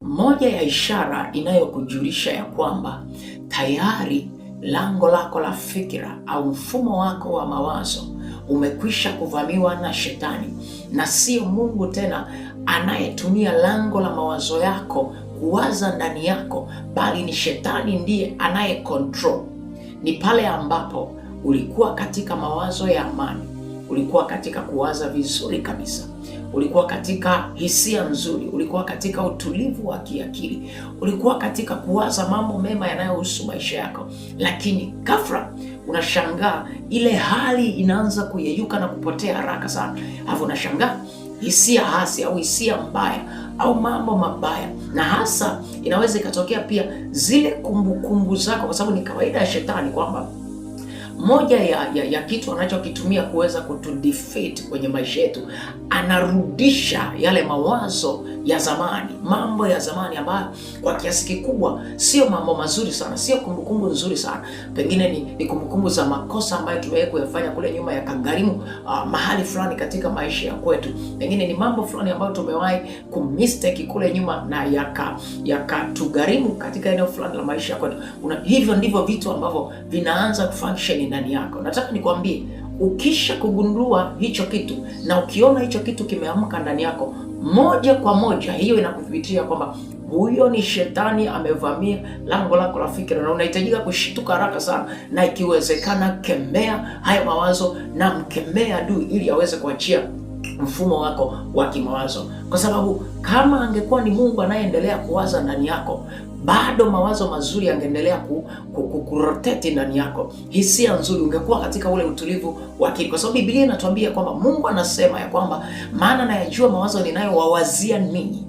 Moja ya ishara inayokujulisha ya kwamba tayari lango lako la fikira au mfumo wako wa mawazo umekwisha kuvamiwa na Shetani, na sio Mungu tena anayetumia lango la mawazo yako kuwaza ndani yako, bali ni Shetani ndiye anaye control. Ni pale ambapo ulikuwa katika mawazo ya amani, ulikuwa katika kuwaza vizuri kabisa, ulikuwa katika hisia nzuri, ulikuwa katika utulivu wa kiakili, ulikuwa katika kuwaza mambo mema yanayohusu maisha yako, lakini ghafla unashangaa ile hali inaanza kuyeyuka na kupotea haraka sana. Alafu unashangaa hisia hasi au hisia mbaya au mambo mabaya, na hasa inaweza ikatokea pia zile kumbukumbu zako, kwa sababu ni kawaida ya Shetani kwamba moja ya kitu anachokitumia kuweza kutudefeat kwenye maisha yetu, anarudisha yale mawazo ya zamani, mambo ya zamani ambayo kwa kiasi kikubwa sio mambo mazuri sana, sio kumbukumbu nzuri sana. Pengine ni kumbukumbu za makosa ambayo tumewahi kuyafanya kule nyuma yakagharimu mahali fulani katika maisha ya kwetu. Pengine ni mambo fulani ambayo tumewahi kumistake kule nyuma na yakatugharimu katika eneo fulani la maisha ya kwetu. Hivyo ndivyo vitu ambavyo vinaanza kufunction ndani yako. Nataka nikwambie, ukisha kugundua hicho kitu na ukiona hicho kitu kimeamka ndani yako, moja kwa moja hiyo inakuthibitisha kwamba huyo ni Shetani amevamia lango lako la fikira, na unahitajika kushituka haraka sana, na ikiwezekana kemea haya mawazo na mkemea adui ili aweze kuachia mfumo wako wa kimawazo. Kwa sababu kama angekuwa ni Mungu anayeendelea kuwaza ndani yako, bado mawazo mazuri yangeendelea kurotate ndani yako, hisia nzuri, ungekuwa katika ule utulivu wa akili. Kwa sababu Biblia inatuambia kwamba Mungu anasema ya kwamba maana nayajua mawazo ninayowawazia ninyi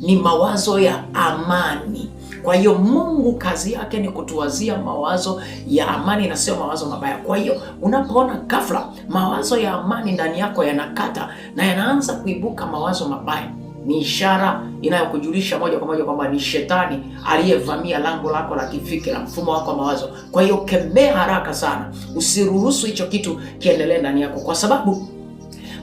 ni mawazo ya amani. Kwa hiyo Mungu kazi yake ni kutuwazia mawazo ya amani na sio mawazo mabaya. Kwa hiyo unapoona ghafla mawazo ya amani ndani yako yanakata na yanaanza kuibuka mawazo mabaya, ni ishara inayokujulisha moja kwa moja kwamba ni Shetani aliyevamia lango lako la kifikira, mfumo wako wa mawazo. Kwa hiyo kemea haraka sana, usiruhusu hicho kitu kiendelee ndani yako, kwa sababu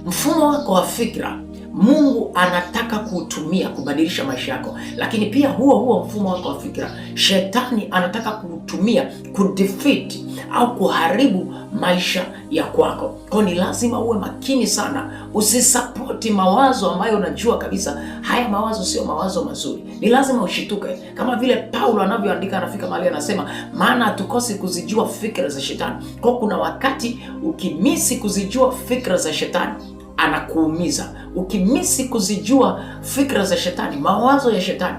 mfumo wako wa fikira Mungu anataka kuutumia kubadilisha maisha yako, lakini pia huo mfumo wako wa fikira Shetani anataka kuutumia kudefeat au kuharibu maisha ya kwako. Kwa ni lazima uwe makini sana, usisapoti mawazo ambayo unajua kabisa haya mawazo sio mawazo mazuri. Ni lazima ushituke, kama vile Paulo anavyoandika, anafika mahali anasema, maana hatukosi kuzijua fikra za Shetani. Kwa kuna wakati ukimisi kuzijua fikra za Shetani anakuumiza. Ukimisi kuzijua fikra za Shetani, mawazo ya Shetani,